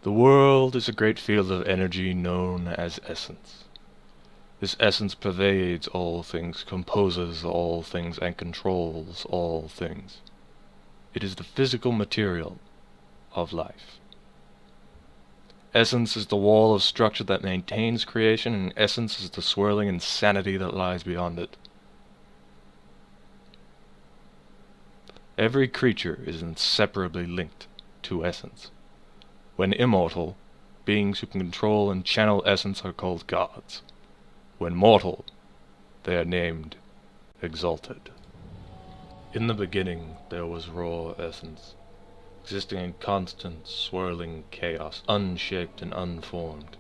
The world is a great field of energy known as essence. This essence pervades all things, composes all things, and controls all things. It is the physical material of life. Essence is the wall of structure that maintains creation, and essence is the swirling insanity that lies beyond it. Every creature is inseparably linked to essence. When immortal, beings who can control and channel essence are called gods. When mortal, they are named Exalted. In the beginning there was raw essence, existing in constant, swirling chaos, unshaped and unformed.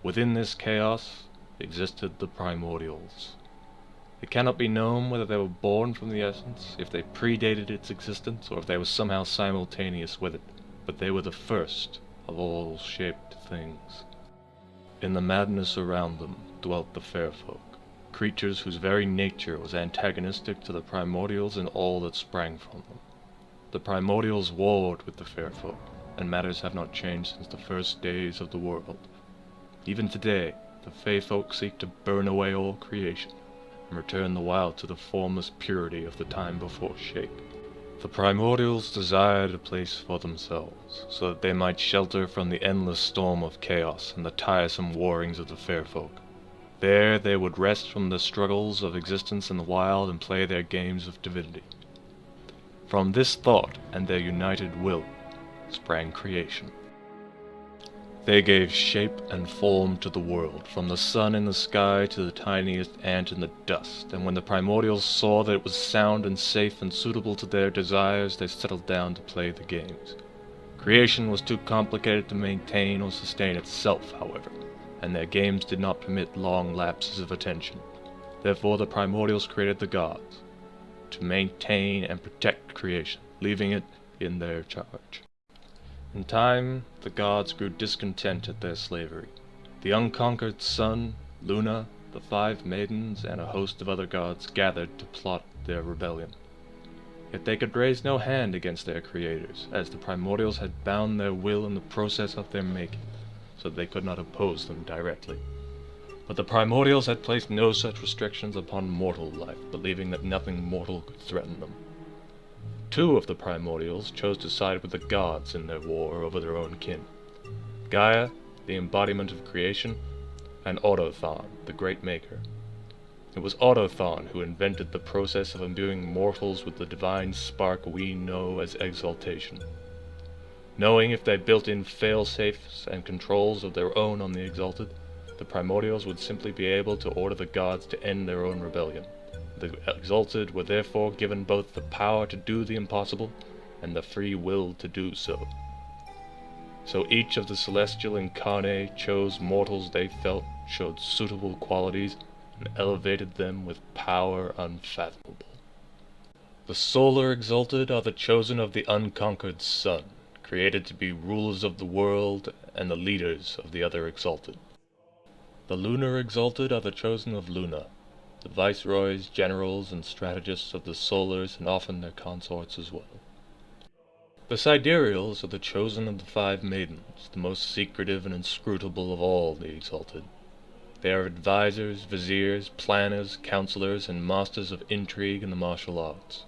Within this chaos existed the primordials. It cannot be known whether they were born from the essence, if they predated its existence, or if they were somehow simultaneous with it, but they were the first of all shaped things. In the madness around them dwelt the fair folk, creatures whose very nature was antagonistic to the primordials and all that sprang from them. The primordials warred with the fair folk, and matters have not changed since the first days of the world. Even today, the fae folk seek to burn away all creation, and return the wild to the formless purity of the time before shape. The primordials desired a place for themselves, so that they might shelter from the endless storm of chaos and the tiresome warrings of the fair folk. There they would rest from the struggles of existence in the wild and play their games of divinity. From this thought and their united will sprang creation. They gave shape and form to the world, from the sun in the sky to the tiniest ant in the dust, and when the primordials saw that it was sound and safe and suitable to their desires, they settled down to play the games. Creation was too complicated to maintain or sustain itself, however, and their games did not permit long lapses of attention. Therefore the primordials created the gods, to maintain and protect creation, leaving it in their charge. In time, the gods grew discontent at their slavery. The unconquered sun, Luna, the 5 maidens, and a host of other gods gathered to plot their rebellion. Yet they could raise no hand against their creators, as the primordials had bound their will in the process of their making, so that they could not oppose them directly. But the primordials had placed no such restrictions upon mortal life, believing that nothing mortal could threaten them. 2 of the primordials chose to side with the gods in their war over their own kin. Gaia, the embodiment of creation, and Autothon, the great maker. It was Autothon who invented the process of imbuing mortals with the divine spark we know as exaltation. Knowing if they built in fail-safes and controls of their own on the Exalted, the primordials would simply be able to order the gods to end their own rebellion. The Exalted were therefore given both the power to do the impossible and the free will to do so. So each of the celestial incarnae chose mortals they felt showed suitable qualities and elevated them with power unfathomable. The solar Exalted are the chosen of the unconquered sun, created to be rulers of the world and the leaders of the other Exalted. The lunar Exalted are the chosen of Luna, the viceroys, generals, and strategists of the solars, and often their consorts as well. The sidereals are the chosen of the 5 maidens, the most secretive and inscrutable of all the Exalted. They are advisors, viziers, planners, counselors, and masters of intrigue and the martial arts.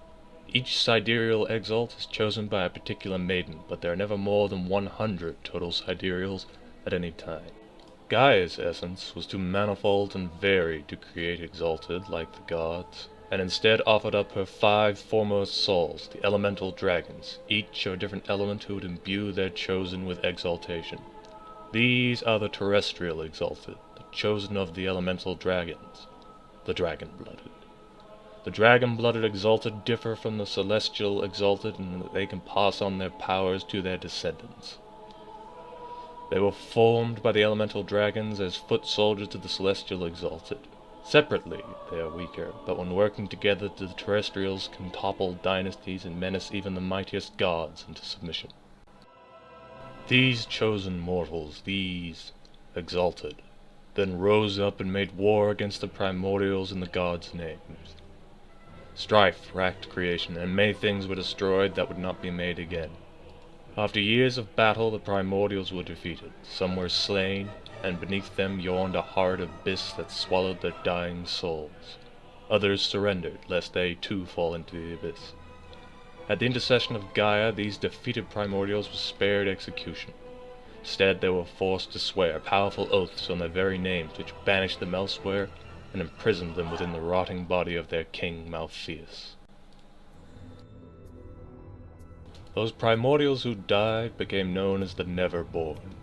Each sidereal exalt is chosen by a particular maiden, but there are never more than 100 total sidereals at any time. Gaia's essence was too manifold and varied to create Exalted like the gods, and instead offered up her 5 foremost souls, the elemental dragons, each of a different element who would imbue their chosen with exaltation. These are the terrestrial Exalted, the chosen of the elemental dragons, the dragon-blooded. The dragon-blooded Exalted differ from the celestial Exalted in that they can pass on their powers to their descendants. They were formed by the elemental dragons as foot soldiers to the celestial Exalted. Separately, they are weaker, but when working together, the terrestrials can topple dynasties and menace even the mightiest gods into submission. These chosen mortals, these Exalted, then rose up and made war against the primordials in the gods' names. Strife racked creation, and many things were destroyed that would not be made again. After years of battle, the primordials were defeated. Some were slain, and beneath them yawned a hard abyss that swallowed their dying souls. Others surrendered, lest they too fall into the abyss. At the intercession of Gaia, these defeated primordials were spared execution. Instead, they were forced to swear powerful oaths on their very names, which banished them elsewhere and imprisoned them within the rotting body of their king Malpheus. Those primordials who died became known as the Neverborn.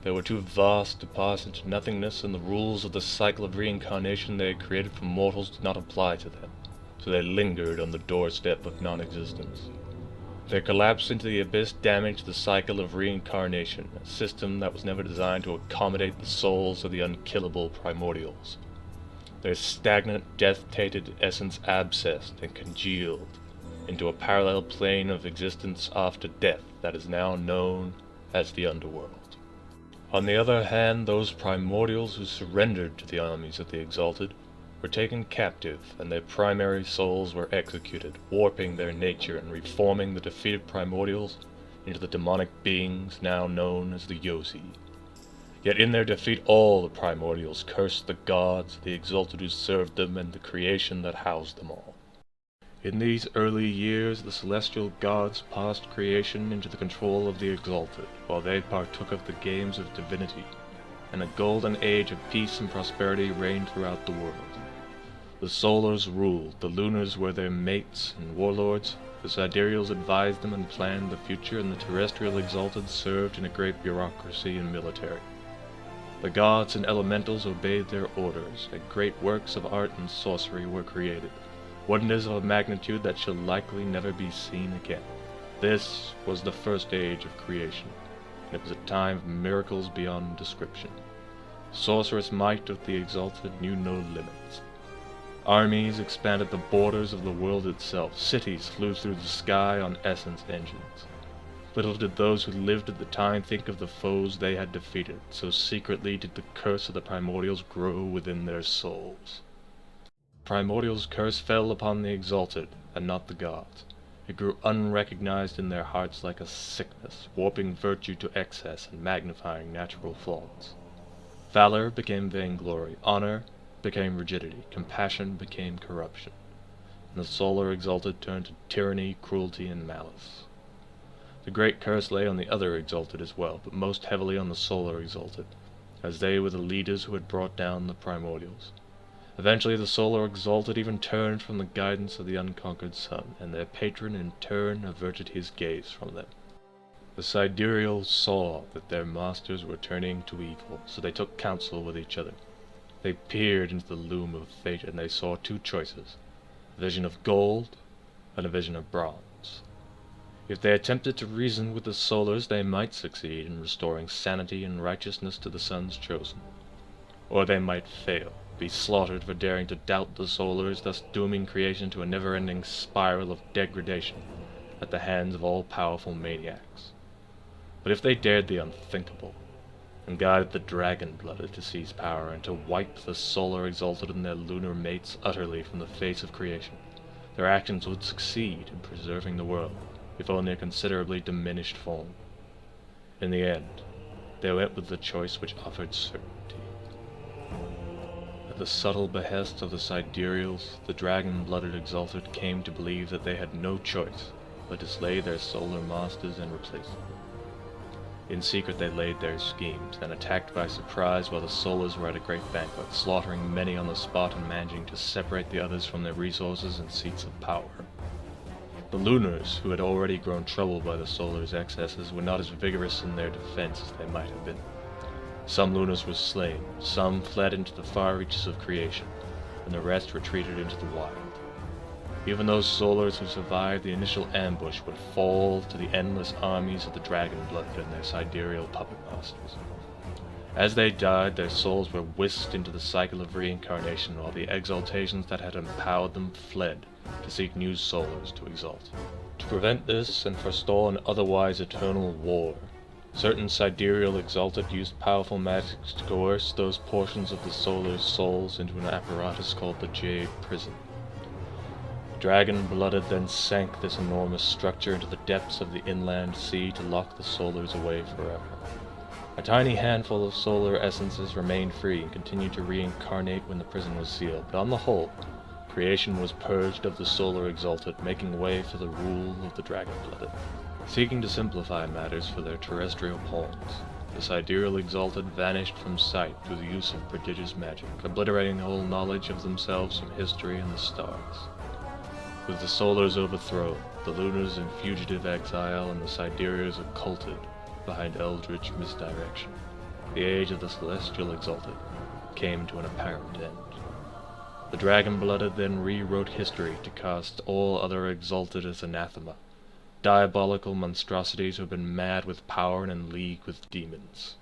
They were too vast to pass into nothingness, and the rules of the cycle of reincarnation they had created for mortals did not apply to them, so they lingered on the doorstep of non-existence. Their collapse into the abyss damaged the cycle of reincarnation, a system that was never designed to accommodate the souls of the unkillable primordials. Their stagnant, death-tainted essence abscessed and congealed into a parallel plane of existence after death that is now known as the Underworld. On the other hand, those primordials who surrendered to the armies of the Exalted were taken captive, and their primary souls were executed, warping their nature and reforming the defeated primordials into the demonic beings now known as the Yozi. Yet in their defeat all the primordials cursed the gods, the Exalted who served them, and the creation that housed them all. In these early years, the celestial gods passed creation into the control of the Exalted, while they partook of the games of divinity, and a golden age of peace and prosperity reigned throughout the world. The Solars ruled, the Lunars were their mates and warlords, the Sidereals advised them and planned the future, and the terrestrial Exalted served in a great bureaucracy and military. The gods and elementals obeyed their orders, and great works of art and sorcery were created, wonders of a magnitude that shall likely never be seen again. This was the first age of creation, and it was a time of miracles beyond description. Sorcerous might of the Exalted knew no limits. Armies expanded the borders of the world itself. Cities flew through the sky on essence engines. Little did those who lived at the time think of the foes they had defeated, so secretly did the curse of the primordials grow within their souls. Primordial's curse fell upon the Exalted, and not the gods. It grew unrecognized in their hearts like a sickness, warping virtue to excess and magnifying natural flaws. Valor became vainglory, honor became rigidity, compassion became corruption, and the solar Exalted turned to tyranny, cruelty, and malice. The great curse lay on the other Exalted as well, but most heavily on the solar Exalted, as they were the leaders who had brought down the primordials. Eventually the solar Exalted even turned from the guidance of the unconquered sun, and their patron in turn averted his gaze from them. The Sidereals saw that their masters were turning to evil, so they took counsel with each other. They peered into the loom of fate, and they saw two choices, a vision of gold and a vision of bronze. If they attempted to reason with the Solars, they might succeed in restoring sanity and righteousness to the sons chosen. Or they might fail, be slaughtered for daring to doubt the Solars, thus dooming creation to a never-ending spiral of degradation at the hands of all-powerful maniacs. But if they dared the unthinkable, and guided the dragon-blooded to seize power and to wipe the solar Exalted and their lunar mates utterly from the face of creation, their actions would succeed in preserving the world, if only a considerably diminished form. In the end, they went with the choice which offered certainty. At the subtle behest of the Sidereals, the dragon-blooded Exalted came to believe that they had no choice but to slay their solar masters and replace them. In secret they laid their schemes, and attacked by surprise while the Solars were at a great banquet, slaughtering many on the spot and managing to separate the others from their resources and seats of power. The Lunars, who had already grown troubled by the Solars' excesses, were not as vigorous in their defense as they might have been. Some Lunars were slain, some fled into the far reaches of creation, and the rest retreated into the wild. Even those Solars who survived the initial ambush would fall to the endless armies of the dragon-blooded and their sidereal puppet masters. As they died, their souls were whisked into the cycle of reincarnation, while the exaltations that had empowered them fled to seek new Solars to exalt. To prevent this and forestall an otherwise eternal war, certain sidereal Exalted used powerful magics to coerce those portions of the Solars' souls into an apparatus called the Jade Prison. Dragon-blooded then sank this enormous structure into the depths of the inland sea to lock the solars away forever. A tiny handful of solar essences remained free and continued to reincarnate when the prison was sealed, but on the whole, creation was purged of the solar exalted, making way for the rule of the dragon-blooded. Seeking to simplify matters for their terrestrial pawns, the sidereal exalted vanished from sight through the use of prodigious magic, obliterating all knowledge of themselves from history and the stars. With the solars overthrown, the lunars in fugitive exile, and the sidereals occulted behind eldritch misdirection, the age of the celestial exalted came to an apparent end. The dragon-blooded then rewrote history to cast all other exalted as anathema, diabolical monstrosities who had been mad with power and in league with demons.